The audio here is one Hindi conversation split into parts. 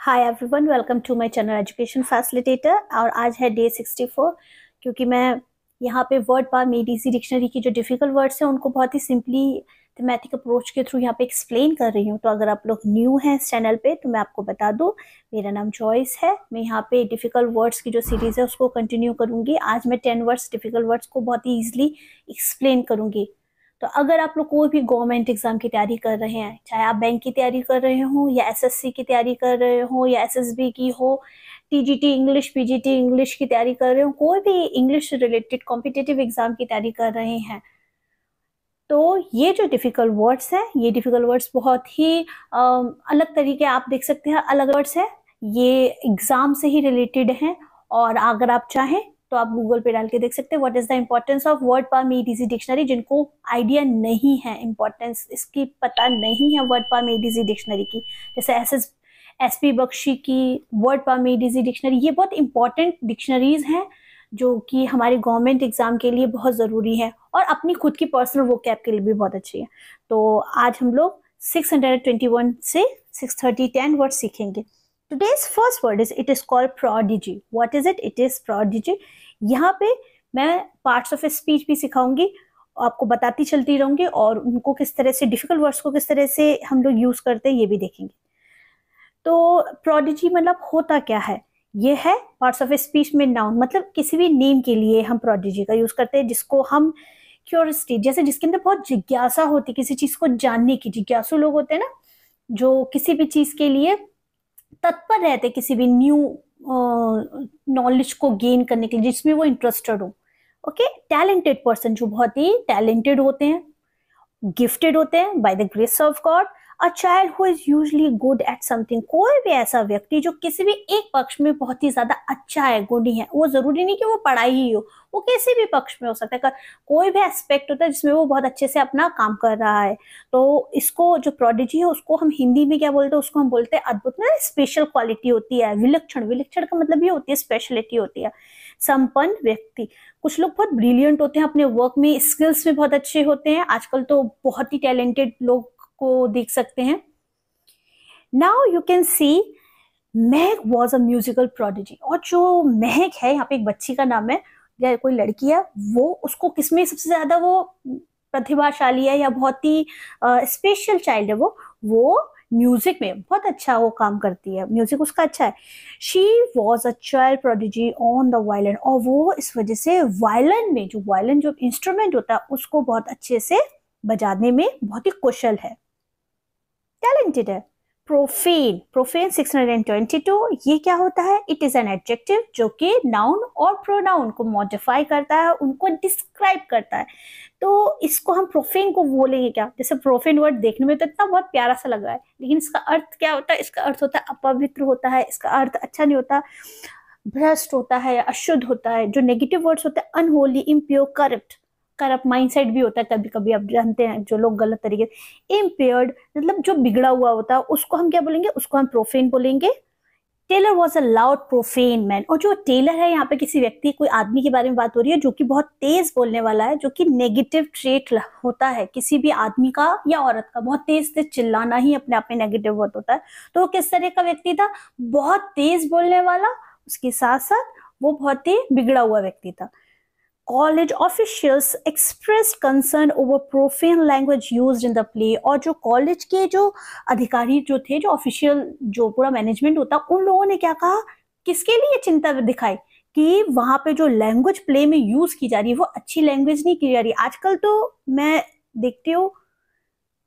Hi everyone, welcome to my channel education facilitator. और आज है डे 64। क्योंकि मैं यहाँ पे Word Power Made Easy dictionary की जो डिफिकल्ट वर्ड्स हैं उनको बहुत ही सिंपली थीमेटिक अप्रोच के थ्रू यहाँ पे एक्सप्लेन कर रही हूँ। तो अगर आप लोग न्यू हैं इस चैनल पे तो मैं आपको बता दूँ, मेरा नाम जॉयस है। मैं यहाँ पे डिफिकल्ट वर्ड्स की जो सीरीज है उसको कंटिन्यू करूँगी। आज मैं 10 वर्ड्स डिफिकल्ट वर्ड्स को बहुत ही ईजिली एक्सप्लेन करूँगी। तो अगर आप लोग कोई भी गवर्नमेंट एग्जाम की तैयारी कर रहे हैं, चाहे आप बैंक की तैयारी कर रहे हो या एसएससी की तैयारी कर रहे हो या एसएसबी की हो, टीजीटी इंग्लिश, पीजीटी इंग्लिश की तैयारी कर रहे हो, कोई भी इंग्लिश से रिलेटेड कॉम्पिटिटिव एग्जाम की तैयारी कर रहे हैं, तो ये जो डिफिकल्ट वर्ड्स हैं, ये डिफिकल्ट वर्ड्स बहुत ही अलग तरीके आप देख सकते हैं, अलग वर्ड्स है, ये एग्जाम से ही रिलेटेड हैं। और अगर आप चाहें तो आप गूगल पे डाल के देख सकते हैं what is the importance of Word Power Made Easy dictionary. जिनको आइडिया नहीं है, इम्पोर्टेंस इसकी पता नहीं है Word Power Made Easy dictionary की, जैसे एसपी बख्शी की Word Power Made Easy dictionary, ये बहुत इंपॉर्टेंट डिक्शनरीज हैं जो कि हमारे गवर्नमेंट एग्जाम के लिए बहुत ज़रूरी है और अपनी खुद की पर्सनल वोकैब के लिए भी बहुत अच्छी है। तो आज हम लोग 621 से 630 10 वर्ड सीखेंगे। Today's first word is it is called prodigy. What is it? It is prodigy. यहाँ पे मैं पार्ट्स ऑफ स्पीच भी सिखाऊंगी, आपको बताती चलती रहूंगी और उनको किस तरह से डिफिकल्ट वर्ड्स को किस तरह से हम लोग यूज करते हैं ये भी देखेंगे। तो प्रोडिजी मतलब होता क्या है? ये है पार्ट्स ऑफ स्पीच में नाउन, मतलब किसी भी नेम के लिए हम प्रोडिजी का यूज करते हैं, जिसको हम क्यूरियोसिटी, जैसे जिसके अंदर बहुत जिज्ञासा होती है, किसी चीज को जानने की, जिज्ञासु लोग होते हैं ना, जो किसी भी चीज के लिए तत्पर रहते, किसी भी न्यू नॉलेज को गेन करने के लिए, जिसमें वो इंटरेस्टेड हो। ओके, टैलेंटेड पर्सन, जो बहुत ही टैलेंटेड होते हैं, गिफ्टेड होते हैं by the grace of God. A child who is usually good at something, कोई भी ऐसा व्यक्ति जो किसी भी एक पक्ष में बहुत ही ज्यादा अच्छा है, गुड ही है, वो जरूरी नहीं कि वो पढ़ाई ही हो, वो किसी भी पक्ष में हो सकता है, कोई भी एस्पेक्ट होता है जिसमें वो बहुत अच्छे से अपना काम कर रहा है। तो इसको जो प्रोडिजी है उसको हम हिंदी में क्या बोलते हैं? उसको हम बोलते हैं अद्भुत, ना स्पेशल क्वालिटी होती है, विलक्षण। विलक्षण का मतलब ये होती है स्पेशलिटी होती है, संपन्न व्यक्ति। कुछ लोग बहुत ब्रिलियंट होते हैं, अपने वर्क में स्किल्स में बहुत अच्छे होते हैं, आजकल तो बहुत ही टैलेंटेड लोग को देख सकते हैं। Now you can see Mahak was a musical prodigy. और जो महक है, यहाँ पे एक बच्ची का नाम है या कोई लड़की है, वो उसको किसमें सबसे ज्यादा वो प्रतिभाशाली है या बहुत ही स्पेशल चाइल्ड है, वो म्यूजिक में बहुत अच्छा वो काम करती है, म्यूजिक उसका अच्छा है। She was a child prodigy on the violin, और वो इस वजह से वायलिन में, जो वायलिन जो इंस्ट्रूमेंट होता है उसको बहुत अच्छे से बजाने में बहुत ही कुशल है, टैलेंटेड है। प्रोफेन, प्रोफेन 622, ये क्या होता है? इट इज एन एडजेक्टिव जो कि नाउन और प्रोनाउन को मॉडिफाई करता है, उनको डिस्क्राइब करता है। तो इसको हम प्रोफेन को बोलेंगे क्या? जैसे प्रोफेन वर्ड देखने में तो इतना बहुत प्यारा सा लग रहा है, लेकिन इसका अर्थ क्या होता है? इसका अर्थ होता है अपवित्र होता है, इसका अर्थ अच्छा नहीं होता, भ्रष्ट होता है, अशुद्ध होता है। जो नेगेटिव वर्ड्स होते हैं, unholy, impure, corrupt, corrupt mindset भी होता है कभी कभी, आप जानते हैं, जो लोग गलत तरीके, इम्पेयर्ड मतलब जो बिगड़ा हुआ होता है, उसको हम क्या बोलेंगे? उसको हम प्रोफेन बोलेंगे। Taylor was a loud profane man, और जो टेलर है, यहाँ पे किसी व्यक्ति, कोई आदमी के बारे में बात हो रही है जो कि बहुत तेज बोलने वाला है, जो कि नेगेटिव ट्रेट होता है किसी भी आदमी का या औरत का, बहुत तेज तेज चिल्लाना ही अपने आप में नेगेटिव वर्ड होता है। तो वो किस तरह का व्यक्ति था? बहुत तेज बोलने वाला, उसके साथ साथ वो बहुत ही बिगड़ा हुआ व्यक्ति था। College officials expressed concern over profane language used in the play, और जो कॉलेज के जो अधिकारी जो थे, जो ऑफिशियल, जो पूरा मैनेजमेंट होता, उन लोगों ने क्या कहा, किसके लिए चिंता दिखाई कि वहां पे जो लैंग्वेज प्ले में यूज की जा रही है वो अच्छी लैंग्वेज नहीं की जा रही। आजकल तो मैं देखती हूँ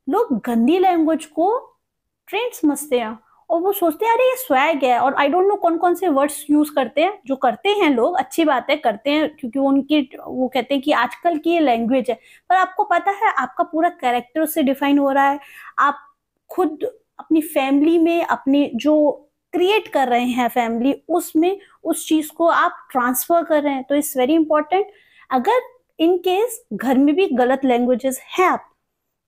लोग गंदी लैंग्वेज को ट्रेंड समझते हैं और वो सोचते हैं अरे ये स्वैग है, और आई डोंट नो कौन कौन से वर्ड्स यूज करते हैं। जो करते हैं लोग, अच्छी बात है, करते हैं, क्योंकि वो कहते हैं कि आजकल की ये लैंग्वेज है, पर आपको पता है आपका पूरा कैरेक्टर उससे डिफाइन हो रहा है। आप खुद अपनी फैमिली में, अपनी जो क्रिएट कर रहे हैं फैमिली, उसमें उस चीज को आप ट्रांसफर कर रहे हैं, तो इट्स वेरी इंपॉर्टेंट। अगर इन केस घर में भी गलत लैंग्वेजेस हैं आप,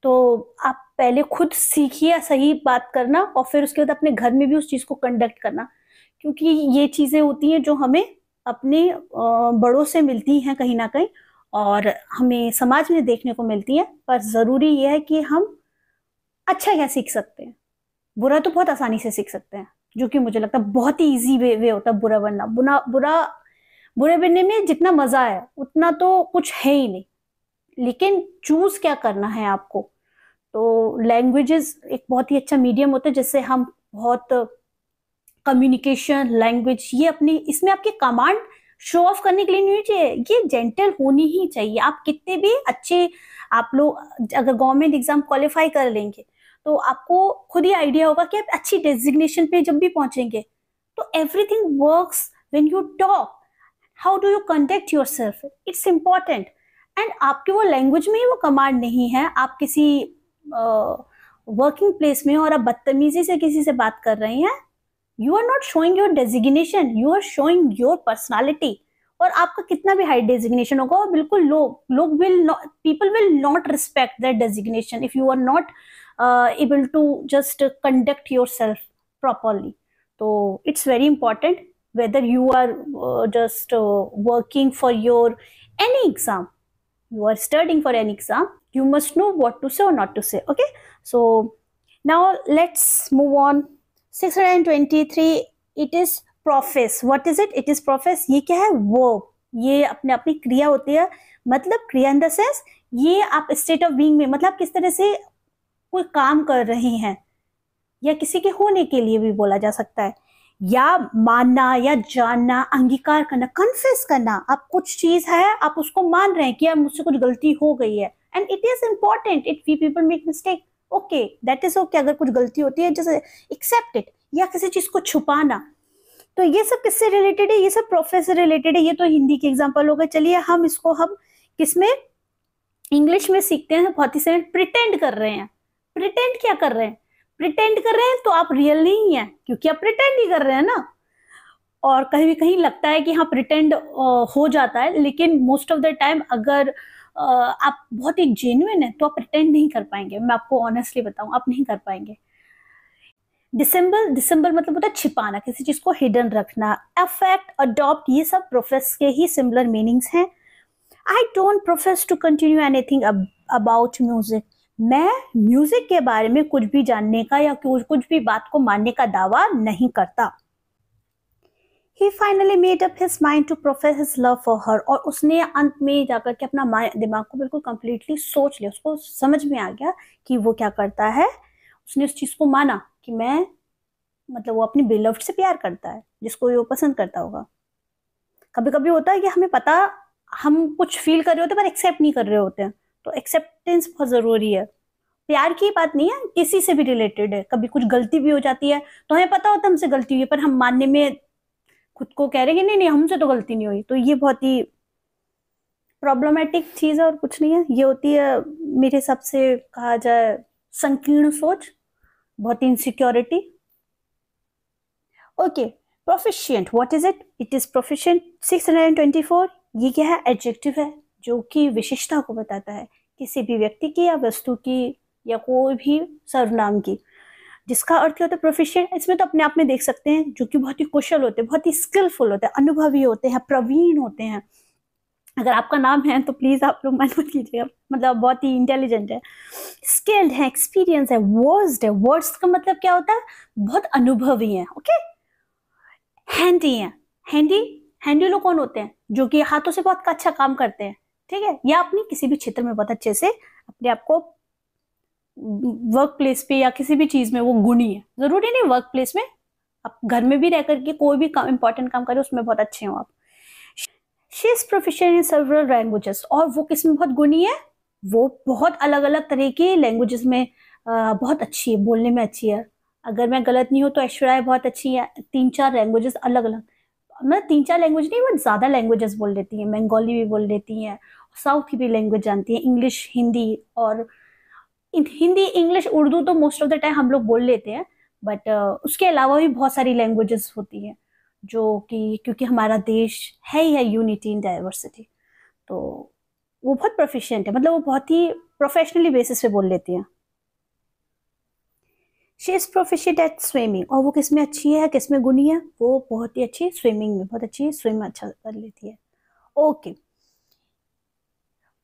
तो आप पहले खुद सीखिए सही बात करना और फिर उसके बाद अपने घर में भी उस चीज को कंडक्ट करना, क्योंकि ये चीजें होती हैं जो हमें अपने बड़ों से मिलती हैं कहीं ना कहीं, और हमें समाज में देखने को मिलती हैं। पर जरूरी यह है कि हम अच्छा क्या सीख सकते हैं, बुरा तो बहुत आसानी से सीख सकते हैं, जो कि मुझे लगता है बहुत ही इजी वे होता है बुरा बनना। बुरे बनने में जितना मजा है उतना तो कुछ है ही नहीं, लेकिन चूज क्या करना है आपको। तो लैंग्वेजेस एक बहुत ही अच्छा मीडियम होता है जिससे हम बहुत कम्युनिकेशन, लैंग्वेज, ये अपनी इसमें आपकी कमांड शो ऑफ करने के लिए नहीं चाहिए, ये जेंटल होनी ही चाहिए। आप कितने भी अच्छे, आप लोग अगर गवर्नमेंट एग्जाम क्वालिफाई कर लेंगे तो आपको खुद ही आइडिया होगा कि आप अच्छी डेजिग्नेशन पे जब भी पहुंचेंगे तो everything works when you talk, how do you conduct yourself, it's important. And आपके वो लैंग्वेज में ही वो कमांड नहीं है, आप किसी वर्किंग प्लेस में और आप बदतमीजी से किसी से बात कर रहे हैं, you are not showing your designation, you are showing your personality. और आपका कितना भी हाई डेजिग्नेशन होगा बिल्कुल लोग will not, people will not respect that designation if you are not able to just conduct yourself properly. So it's very important whether you are just working for your any exam, you are studying for any exam, you must know what to say or not to say. Okay, so now let's move on. 623, it is profess. What is it? It is profess. ये क्या है? verb. ये अपनी क्रिया होती है, मतलब क्रिया इन द सेंस ये आप स्टेट ऑफ बीइंग में, मतलब किस तरह से कोई काम कर रहे हैं, या किसी के होने के लिए भी बोला जा सकता है, या मानना या जानना, अंगीकार करना, कन्फेस करना। आप कुछ चीज है आप उसको मान रहे हैं कि यार मुझसे कुछ गलती हो गई है, and it is important. It we people make mistake, okay, that is okay. अगर कुछ गलती होती है जैसे एक्सेप्ट इट, या किसी चीज को छुपाना, तो ये सब किससे रिलेटेड है? ये सब प्रोफेस से रिलेटेड है। ये तो हिंदी के एग्जाम्पल हो गए। चलिए हम इसको हम किसमें, इंग्लिश में सीखते हैं। बहुत ही से प्रिटेंड कर रहे हैं। प्रिटेंड क्या कर रहे हैं? प्रिटेंड कर रहे हैं तो आप रियल नहीं है, क्योंकि आप प्रिटेंड ही कर रहे हैं ना। और कहीं भी कहीं लगता है कि हाँ प्रिटेंड हो जाता है, लेकिन मोस्ट ऑफ द टाइम अगर आप बहुत ही जेन्युइन है तो आप प्रिटेंड नहीं कर पाएंगे। मैं आपको ऑनेस्टली बताऊं, आप नहीं कर पाएंगे। डिसेंबल मतलब होता है छिपाना, किसी चीज को हिडन रखना। अफेक्ट, अडॉप्ट, ये सब प्रोफेस के ही सिमिलर मीनिंग्स हैं। I don't profess to continue anything about music. मैं म्यूजिक के बारे में कुछ भी जानने का या कुछ भी बात को मानने का दावा नहीं करता। He finally made up his mind to profess his love for her. और उसने अंत में जाकर के अपना दिमाग को बिल्कुल कंप्लीटली सोच लिया, उसको समझ में आ गया कि वो क्या करता है। उसने उस चीज को माना कि मैं, मतलब वो अपनी बेलव्ड से प्यार करता है, जिसको वो पसंद करता होगा। कभी कभी होता है कि हमें पता, हम कुछ फील कर रहे होते हैं पर एक्सेप्ट नहीं कर रहे होते हैं, तो एक्सेप्टेंस बहुत जरूरी है। प्यार की बात नहीं है, किसी से भी रिलेटेड है। कभी कुछ गलती भी हो जाती है तो हमें पता होता है हमसे गलती हुई है, पर हम मानने में खुद को कह रहे हैं कि नहीं हमसे तो गलती नहीं हुई। तो ये बहुत ही प्रॉब्लमेटिक चीज है और कुछ नहीं है। ये होती है मेरे हिसाब से कहा जाए संकीर्ण सोच, बहुत ही insecurity. Okay, proficient, what is it? It is proficient. 624, ये क्या है? एडजेक्टिव है जो कि विशेषता को बताता है, किसी भी व्यक्ति की या वस्तु की या कोई भी सर्वनाम की, जिसका अर्थ क्या होता है? प्रोफिशिएंट। इसमें तो अपने आप में देख सकते हैं जो कि बहुत ही कुशल होते हैं, बहुत ही स्किलफुल होते हैं, अनुभवी होते हैं, प्रवीण होते हैं। अगर आपका नाम है तो प्लीज आप लोग मन मत कीजिएगा, मतलब बहुत ही इंटेलिजेंट है, स्किल्ड है, एक्सपीरियंस है, वर्स्ड है। वर्ड्स का मतलब क्या होता है? बहुत अनुभवी है। ओके, हैंडी है। हैंडी लोग कौन होते हैं? जो कि हाथों से बहुत अच्छा काम करते हैं, ठीक है, या अपनी किसी भी क्षेत्र में बहुत अच्छे से अपने आप को, वर्क प्लेस पे या किसी भी चीज में वो गुणी है। जरूरी नहीं वर्क प्लेस में, आप घर में भी रह करके कोई भी इंपॉर्टेंट काम करे उसमें बहुत अच्छे हो आप। She is proficient in several languages, और वो किस में बहुत गुणी है? वो बहुत अलग अलग तरह की लैंग्वेजेस में बहुत अच्छी है, बोलने में अच्छी है। अगर मैं गलत नहीं हूँ तो ऐश्वर्या बहुत अच्छी है 3-4 लैंग्वेजेस अलग अलग, मतलब 3-4 लैंग्वेज नहीं, वो ज्यादा लैंग्वेजेस बोल लेती है। बंगाली भी बोल लेती है, साउथ की भी लैंग्वेज जानती है, इंग्लिश, हिंदी, और हिंदी, इंग्लिश, उर्दू तो मोस्ट ऑफ द टाइम हम लोग बोल लेते हैं, बट उसके अलावा भी बहुत सारी लैंग्वेजेस होती हैं जो कि, क्योंकि हमारा देश है ही है यूनिटी इन डाइवर्सिटी, तो वो बहुत प्रोफिशिएंट है, मतलब वो बहुत ही प्रोफेशनली बेसिस पे बोल लेती हैं। She is proficient at swimming, और वो किसमें अच्छी है, किसमें गुणी है? वो बहुत ही अच्छी स्विमिंग में, बहुत अच्छी स्विम अच्छा कर लेती है। Okay,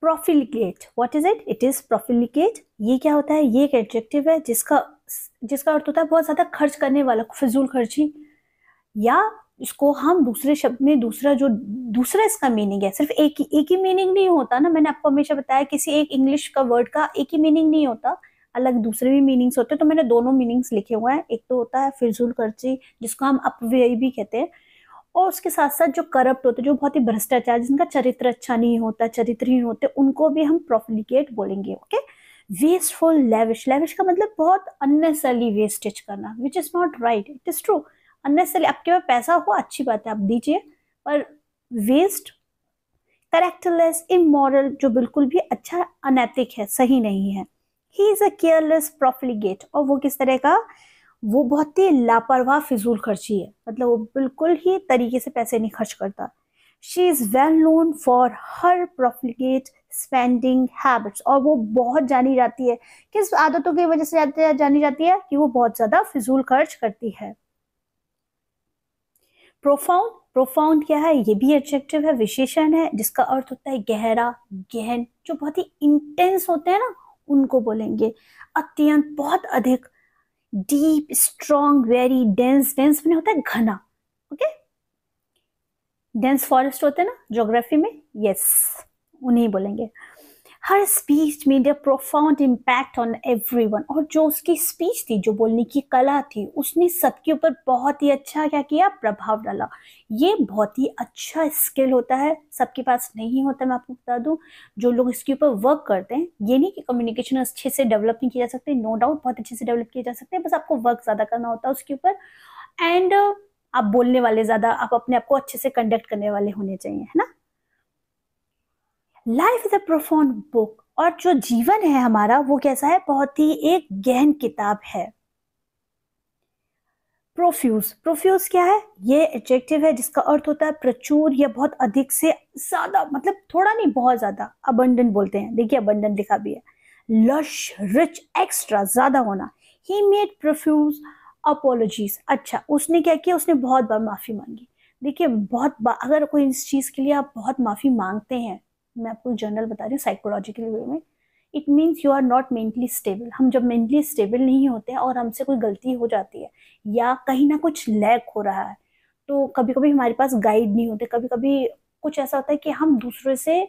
profligate, what is it? It is profligate. ये क्या होता है? ये एक एडजेक्टिव है जिसका जिसका अर्थ होता है बहुत ज्यादा खर्च करने वाला, फिजूल खर्ची, या इसको हम दूसरे शब्द में दूसरा इसका मीनिंग है। सिर्फ एक ही मीनिंग नहीं होता ना, मैंने आपको हमेशा बताया किसी एक इंग्लिश का वर्ड का एक ही मीनिंग नहीं होता, अलग दूसरे भी मीनिंग्स होते हैं। तो मैंने दोनों मीनिंग्स लिखे हुए हैं। एक तो होता है फिजूल खर्ची, जिसको हम अपव्यय भी कहते हैं, और उसके साथ साथ जो करप्ट होते हैं, जो बहुत ही भ्रष्टाचार, जिनका चरित्र अच्छा नहीं होता, चरित्रहीन होते, उनको भी हम प्रोफिलिकेट बोलेंगे। ओके। वेस्टफुल, लेविश, लेविश का मतलब बहुत अननेसेसरली वेस्टेज करना, which is not right, it is true. Unnecessarily, आपके पास पैसा हो अच्छी बात है, आप दीजिए, पर वेस्ट। करेक्टरलेस, इमोरल, जो बिल्कुल भी अच्छा, अनैतिक है, सही नहीं है। ही इज अ केयरलेस प्रोफिलिगेट, और वो किस तरह का, वो बहुत ही लापरवाह फिजूल खर्ची है, मतलब वो बिल्कुल ही तरीके से पैसे नहीं खर्च करता। She is well known for her profligate spending habits, और वो बहुत जानी जाती है, किस आदतों की वजह से जानी जाती है, कि वो बहुत ज्यादा फिजूल खर्च करती है। प्रोफाउंड, प्रोफाउंड क्या है, ये भी एडजेक्टिव है, विशेषण है, जिसका अर्थ होता है गहरा, गहन, जो बहुत ही इंटेंस होते हैं ना, उनको बोलेंगे। अत्यंत, बहुत अधिक, deep, strong, very, dense, dense में होता है घना। ओके, डेंस फॉरेस्ट होते हैं ना ज्योग्राफी में, यस, उन्हें बोलेंगे। Her speech made a profound impact on everyone, और जो उसकी स्पीच थी, जो बोलने की कला थी, उसने सबके ऊपर बहुत ही अच्छा क्या किया, प्रभाव डाला। ये बहुत ही अच्छा स्किल होता है, सबके पास नहीं होता, मैं आपको बता दूं। जो लोग इसके ऊपर वर्क करते हैं, ये नहीं कि कम्युनिकेशन अच्छे से डेवलप नहीं किया जा सकते, नो डाउट बहुत अच्छे से डेवलप किए जा सकते हैं, बस आपको वर्क ज्यादा करना होता है उसके ऊपर। एंड आप बोलने वाले ज्यादा, आप अपने आप को अच्छे से कंडक्ट करने वाले होने चाहिए, है ना। Life is a profound book, और जो जीवन है हमारा, वो कैसा है, बहुत ही एक गहन किताब है। प्रोफ्यूज, प्रोफ्यूज क्या है, ये एडजेक्टिव है, जिसका अर्थ होता है प्रचुर या बहुत अधिक से ज्यादा, मतलब थोड़ा नहीं, बहुत ज्यादा। अबंडेंट बोलते हैं, देखिए अबंडेंट लिखा भी है। लश, रिच, एक्स्ट्रा, ज्यादा होना। ही मेड प्रोफ्यूज अपोलॉजीज, अच्छा उसने क्या किया, उसने बहुत बार माफी मांगी। देखिए बहुत बार, अगर कोई इस चीज के लिए आप बहुत माफी मांगते हैं, मैं आपको जनरल बता रही हूँ साइकोलॉजिकल वे में, it means you are not mentally stable. हम जब मेंटली स्टेबल नहीं होते हैं और हमसे कोई गलती हो जाती है, या कहीं ना कुछ लैक हो रहा है, तो कभी कभी हमारे पास गाइड नहीं होते, कभी कभी कुछ ऐसा होता है कि हम दूसरे से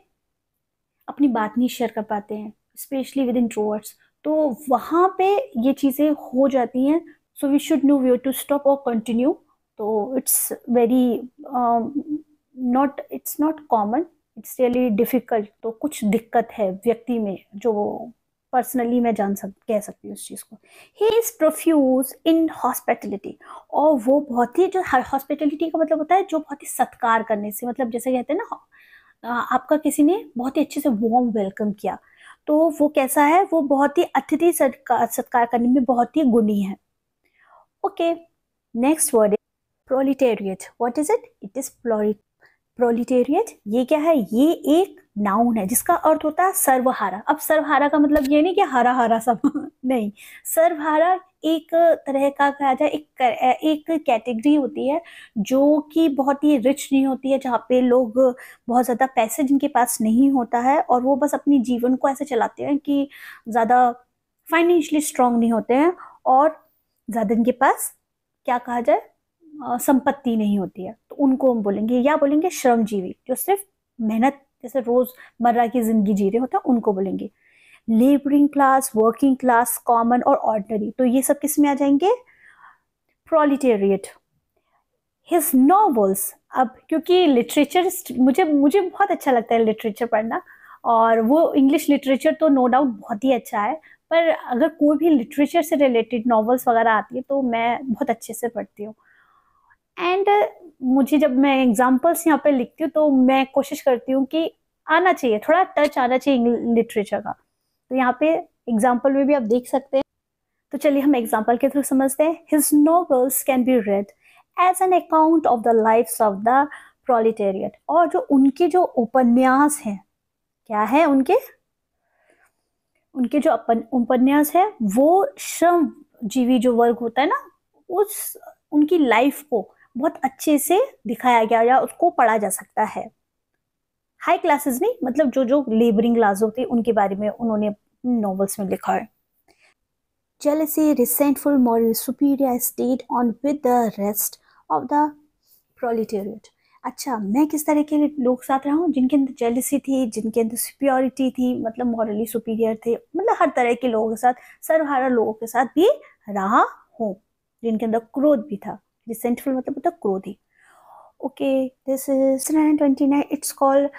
अपनी बात नहीं शेयर कर पाते हैं, स्पेशली विद इंट्रोवर्ट्स, तो वहां पे ये चीजें हो जाती हैं। So we should know where to stop और कंटिन्यू। तो it's very not, it's not common, it's really difficult. तो कुछ दिक्कत है व्यक्ति में, जो पर्सनली मैं कह सकती हूँ उस चीज को। He is profuse in hospitality, और वो बहुत ही, जो हॉस्पिटलिटी का मतलब होता है जो बहुत ही सत्कार करने से, मतलब जैसे कहते हैं ना, आपका किसी ने बहुत ही अच्छे से वार्म वेलकम किया, तो वो कैसा है, वो बहुत ही अतिथि सत्कार करने में बहुत ही गुणी है। ओके, नेक्स्ट वर्ड है proletariat. What is it, it is proletariat. ये क्या है, ये एक नाउन है, जिसका अर्थ होता है सर्वहारा। अब सर्वहारा का मतलब ये नहीं कि हरा हरा सब नहीं, सर्वहारा एक तरह का कहा जाए, एक कैटेगरी होती है, जो कि बहुत ही रिच नहीं होती है, जहाँ पे लोग बहुत ज्यादा पैसे जिनके पास नहीं होता है, और वो बस अपनी जीवन को ऐसे चलाते हैं कि ज्यादा फाइनेंशियली स्ट्रांग नहीं होते हैं, और ज्यादा इनके पास क्या कहा जाए, संपत्ति नहीं होती है, तो उनको हम बोलेंगे, या बोलेंगे श्रमजीवी, जो सिर्फ मेहनत, जैसे रोजमर्रा की जिंदगी जी रहे होते हैं, उनको बोलेंगे। Labouring class, working class, common और ऑर्डिनरी, तो ये सब किस में आ जाएंगे, प्रोलिटेरिएट। हिज नॉवेल्स, अब क्योंकि लिटरेचर, मुझे मुझे बहुत अच्छा लगता है लिटरेचर पढ़ना, और वो इंग्लिश लिटरेचर तो नो डाउट बहुत ही अच्छा है, पर अगर कोई भी लिटरेचर से रिलेटेड नॉवेल्स वगैरह आती है, तो मैं बहुत अच्छे से पढ़ती हूँ। एंड मुझे, जब मैं एग्जाम्पल्स यहाँ पे लिखती हूँ, तो मैं कोशिश करती हूँ कि आना चाहिए, थोड़ा टच आना चाहिए लिटरेचर का। तो यहाँ पे एग्जाम्पल में भी आप देख सकते हैं, तो चलिए हम एग्जाम्पल के थ्रू समझते हैं। His novels can be read as an account of the lifes of the proletariat, और जो उनके जो उपन्यास हैं, क्या है उनके, उनके जो उपन्यास है, वो श्रम जीवी जो वर्ग होता है ना, उस उनकी लाइफ को बहुत अच्छे से दिखाया गया, या उसको पढ़ा जा सकता है। हाई क्लासेस नहीं, मतलब जो जो लेबरिंग क्लास होती है, उनके बारे में उन्होंने नॉवेल्स में लिखा है। jealousy, resentful, moral superior state on with the rest of the proletariat. अच्छा, मैं किस तरह के लोग साथ रहा हूँ? जिनके अंदर जेलिसी थी, जिनके अंदर सुपियोरिटी थी, मतलब मॉरली सुपीरियर थे, मतलब हर तरह के लोगों के साथ, सर्वहारा लोगों के साथ भी रहा हूँ, जिनके अंदर क्रोध भी था। रिसेंटफुल मतलब होता क्रोधी। Okay, this is 29, it's called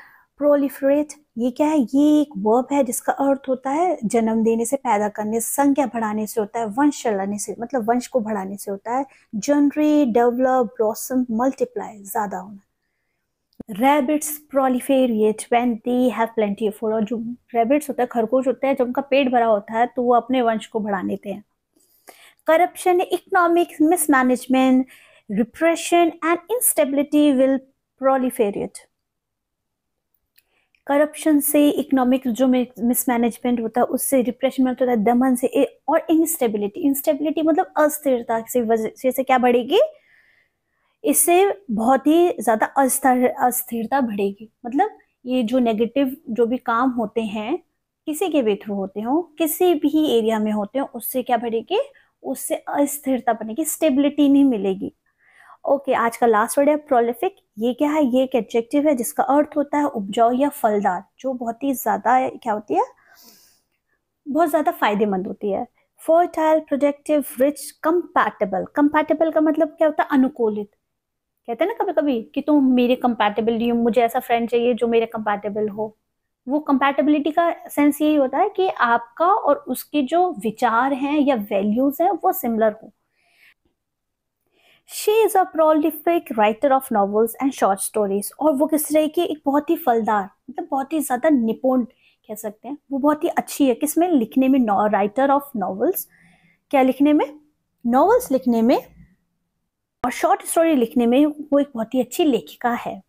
proliferate. ये क्या है? ये एक वर्ब है जिसका अर्थ होता है जन्म देने से, पैदा करने, संख्या बढ़ाने से होता है, वंश चलाने से, मतलब वंश को बढ़ाने से होता है। जनरेट, डेवलप, ब्लॉसम, मल्टीप्लाई, ज्यादा होना। Rabbits proliferate when they have plenty of food। और जो रैबिट्स होता है, खरगोश होता है, जब उनका पेट भरा होता है तो वो अपने वंश को बढ़ा लेते हैं। Corruption, economic mismanagement, repression and instability will proliferate। Corruption से, इकोनॉमिक जो मिसमैनेजमेंट होता है उससे, रिप्रेशन में होता है दमन से, और इंस्टेबिलिटी, इंस्टेबिलिटी मतलब अस्थिरता से वजह से क्या बढ़ेगी? इससे बहुत ही ज्यादा अस्थिरता बढ़ेगी। मतलब ये जो नेगेटिव जो भी काम होते हैं, किसी के भी थ्रू होते हो, किसी भी एरिया में होते हो, उससे क्या बढ़ेगी? उससे अस्थिरता बनेगी, स्टेबिलिटी नहीं मिलेगी। ओके, आज का लास्ट वर्ड है प्रोलिफिक। ये क्या है? ये एक एडजेक्टिव है जिसका अर्थ होता है उपजाऊ या फलदार, जो बहुत ही ज्यादा क्या होती है? बहुत ज्यादा फायदेमंद होती है। Fertile, productive, rich, compatible. Compatible का मतलब क्या होता है? अनुकूलित। कहते हैं ना कभी कभी कि तुम मेरे कंपैटिबल नहीं हो, मुझे ऐसा फ्रेंड चाहिए जो मेरे कंपैटिबल हो। वो कंपैटिबिलिटी का सेंस यही होता है कि आपका और उसके जो विचार हैं या वैल्यूज हैं वो सिमिलर हो। She is a prolific writer of novels and short stories. और वो किस तरह की? एक बहुत ही फलदार, मतलब बहुत ही ज्यादा निपुण कह सकते हैं। वो बहुत ही अच्छी है किसमें? लिखने में। राइटर ऑफ नॉवेल्स, क्या लिखने में? नॉवेल्स लिखने में, और शॉर्ट स्टोरी लिखने में वो एक बहुत ही अच्छी लेखिका है।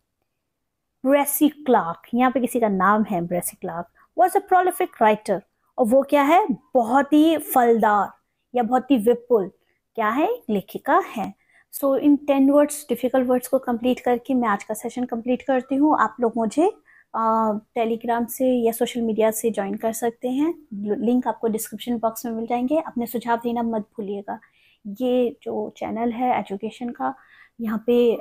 ब्रेसी क्लार्क, यहाँ पे किसी का नाम है Bracy Clark, was a prolific writer. और वो क्या है? बहुत ही फलदार या बहुत ही विपुल क्या है? लेखिका है। सो इन 10 वर्ड्स, डिफिकल्ट वर्ड्स को कंप्लीट करके मैं आज का सेशन कंप्लीट करती हूँ। आप लोग मुझे टेलीग्राम से या सोशल मीडिया से ज्वाइन कर सकते हैं, लिंक आपको डिस्क्रिप्शन बॉक्स में मिल जाएंगे। अपने सुझाव देना मत भूलिएगा। ये जो चैनल है एजुकेशन का, यहाँ पे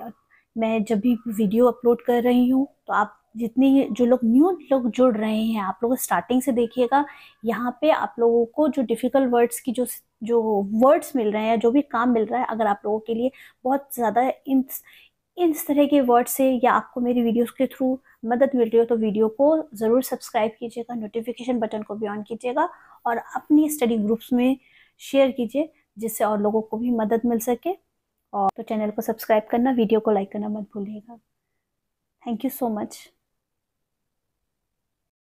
मैं जब भी वीडियो अपलोड कर रही हूँ तो आप जितनी जो लोग न्यू लोग जुड़ रहे हैं, आप लोग स्टार्टिंग से देखिएगा। यहाँ पे आप लोगों को जो डिफिकल्ट वर्ड्स की जो वर्ड्स मिल रहे हैं, जो भी काम मिल रहा है, अगर आप लोगों के लिए बहुत ज़्यादा इस तरह के वर्ड से या आपको मेरी वीडियोस के थ्रू मदद मिल रही हो तो वीडियो को ज़रूर सब्सक्राइब कीजिएगा, नोटिफिकेशन बटन को भी ऑन कीजिएगा, और अपनी स्टडी ग्रुप्स में शेयर कीजिए जिससे और लोगों को भी मदद मिल सके। और तो चैनल को सब्सक्राइब करना, वीडियो को लाइक करना मत भूलिएगा। Thank you so much.